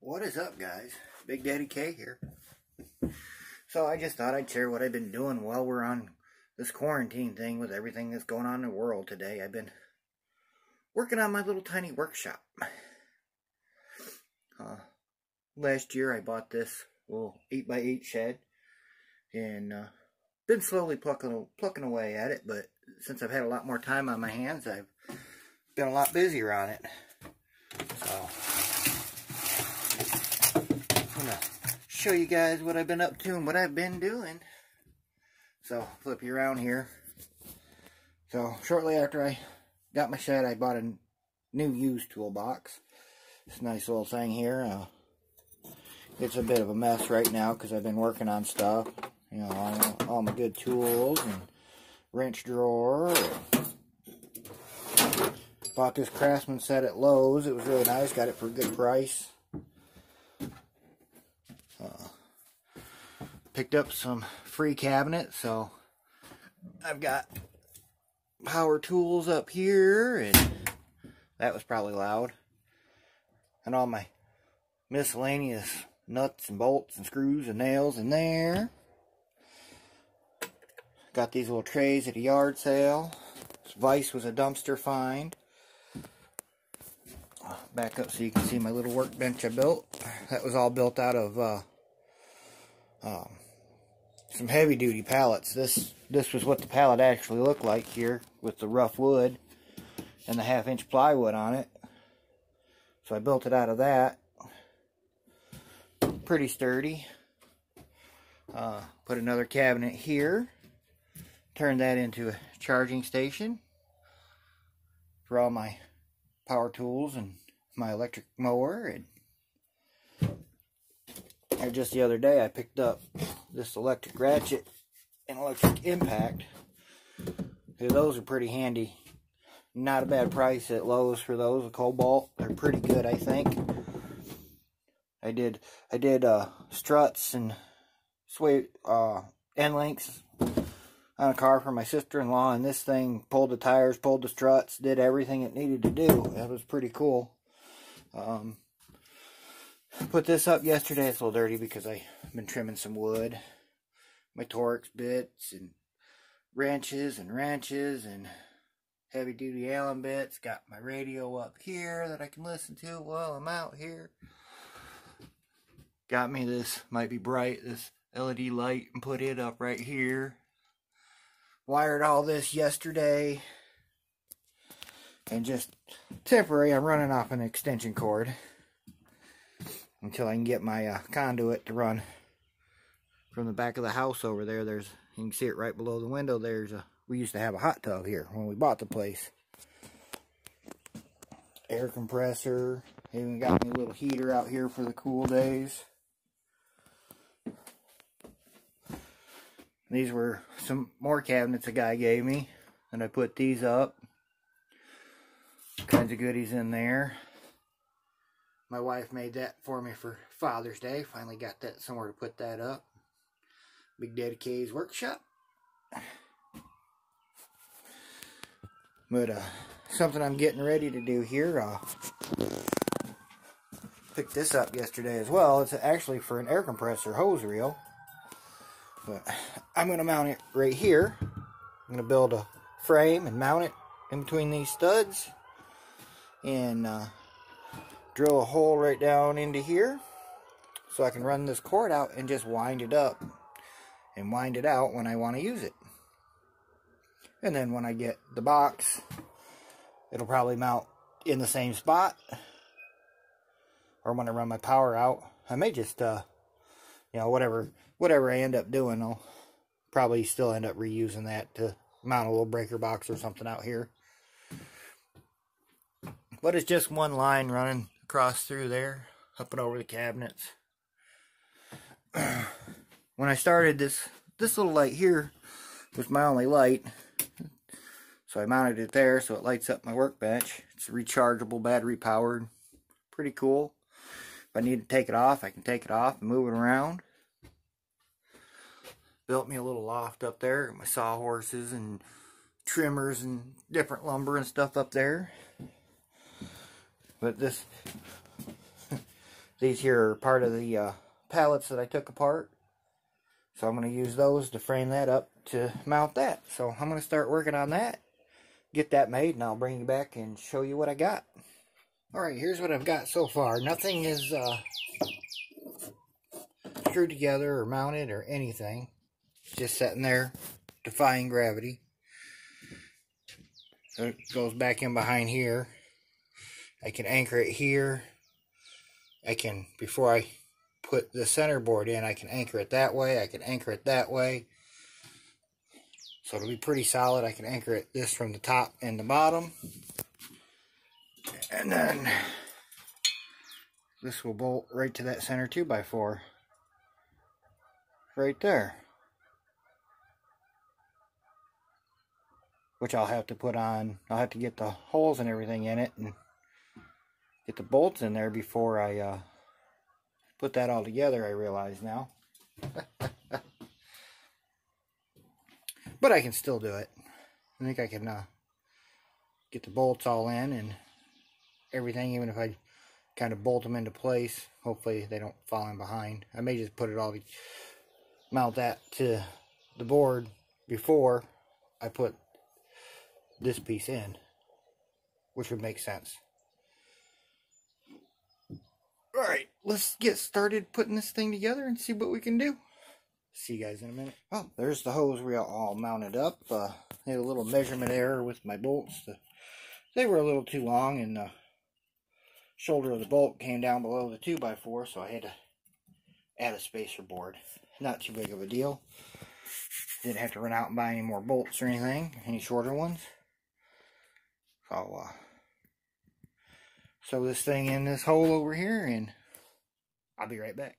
What is up, guys? Big Daddy K here. So I just thought I'd share what I've been doing while we're on this quarantine thing with everything that's going on in the world today. I've been working on my little tiny workshop. Last year I bought this little 8x8 shed and been slowly plucking away at it, but since I've had a lot more time on my hands, I've been a lot busier on it. So I'm gonna show you guys what I've been up to and what I've been doing. So flip you around here. So shortly after I got my shed, I bought a new used toolbox. This nice little thing here. It's a bit of a mess right now because I've been working on stuff. You know, all my good tools and wrench drawer. Bought this Craftsman set at Lowe's. It was really nice. Got it for a good price. Picked up some free cabinets, so I've got power tools up here, and that was probably loud. And all my miscellaneous nuts and bolts and screws and nails in there. Got these little trays at a yard sale. This vise was a dumpster find. Back up so you can see my little workbench I built. That was all built out of some heavy duty pallets. This was what the pallet actually looked like here, with the rough wood and the 1/2-inch plywood on it. So I built it out of that. Pretty sturdy. Put another cabinet here. Turned that into a charging station for all my power tools and my electric mower. And just the other day I picked up this electric ratchet and electric impact. Those are pretty handy. Not a bad price at Lowe's for those. A Cobalt. They're pretty good, I think. I did struts and end links on a car for my sister-in-law, and this thing pulled the tires, pulled the struts, did everything it needed to do. That was pretty cool. Put this up yesterday. It's a little dirty because I've been trimming some wood. My Torx bits and wrenches and heavy duty Allen bits. Got my radio up here that I can listen to while I'm out here. Got me this, might be bright, this LED light, and put it up right here. Wired all this yesterday. And just temporary, I'm running off an extension cord until I can get my conduit to run from the back of the house over there. You can see it right below the window. We used to have a hot tub here when we bought the place. Air compressor. Even got me a little heater out here for the cool days. These were some more cabinets a guy gave me, and I put these up. Kinds of goodies in there. My wife made that for me for Father's Day. Finally got that somewhere to put that up. Big Daddy K's workshop. But something I'm getting ready to do here. Picked this up yesterday as well. It's actually for an air compressor hose reel. But I'm going to mount it right here. I'm going to build a frame and mount it in between these studs. And drill a hole right down into here. So I can run this cord out and just wind it up. And wind it out when I want to use it. And then when I get the box, it'll probably mount in the same spot. Or when I run my power out, I may just, you know, whatever I end up doing, I'll probably still end up reusing that to mount a little breaker box or something out here. But it's just one line running across through there, up and over the cabinets. When I started this little light here was my only light. So I mounted it there so it lights up my workbench. It's rechargeable, battery powered. Pretty cool. If I need to take it off, I can take it off and move it around. Built me a little loft up there. My sawhorses and trimmers and different lumber and stuff up there. But These here are part of the pallets that I took apart. So I'm going to use those to frame that up to mount that. So I'm going to start working on that, get that made, and I'll bring you back and show you what I got. Alright, here's what I've got so far. Nothing is screwed together or mounted or anything. It's just sitting there defying gravity. So it goes back in behind here. I can anchor it here. I can, before I put the center board in, I can anchor it that way. I can anchor it that way. So it'll be pretty solid. I can anchor it this from the top and the bottom. And then this will bolt right to that center 2x4. Right there. Which I'll have to put on. I'll have to get the holes and everything in it and get the bolts in there before I put that all together, I realize now. But I can still do it. I think I can get the bolts all in and everything, even if I kind of bolt them into place. Hopefully they don't fall in behind. I may just put it all, mount that to the board before I put this piece in, which would make sense. Alright, let's get started putting this thing together and see what we can do. See you guys in a minute. Oh, there's the hose reel all mounted up. I had a little measurement error with my bolts. They were a little too long, and the shoulder of the bolt came down below the 2x4, so I had to add a spacer board. Not too big of a deal. Didn't have to run out and buy any more bolts or anything, any shorter ones. So, sew this thing in this hole over here, and I'll be right back.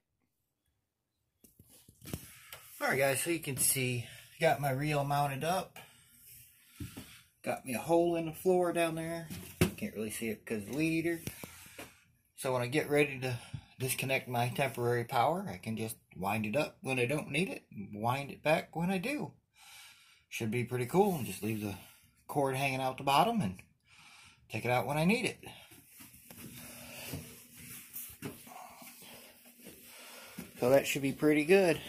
Alright guys, so you can see, got my reel mounted up. Got me a hole in the floor down there. Can't really see it because of the weed eater. So when I get ready to disconnect my temporary power, I can just wind it up when I don't need it, and wind it back when I do. Should be pretty cool, and just leave the cord hanging out the bottom and take it out when I need it. So that should be pretty good.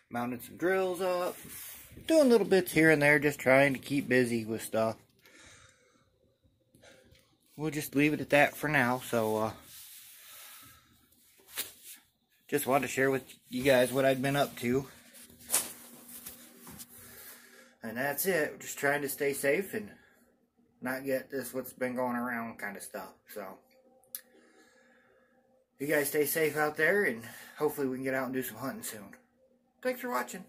Mounted some drills up. Doing little bits here and there, just trying to keep busy with stuff. We'll just leave it at that for now. So, just wanted to share with you guys what I'd been up to. And that's it. Just trying to stay safe and not get this what's been going around kind of stuff. So, you guys stay safe out there, and hopefully we can get out and do some hunting soon. Thanks for watching.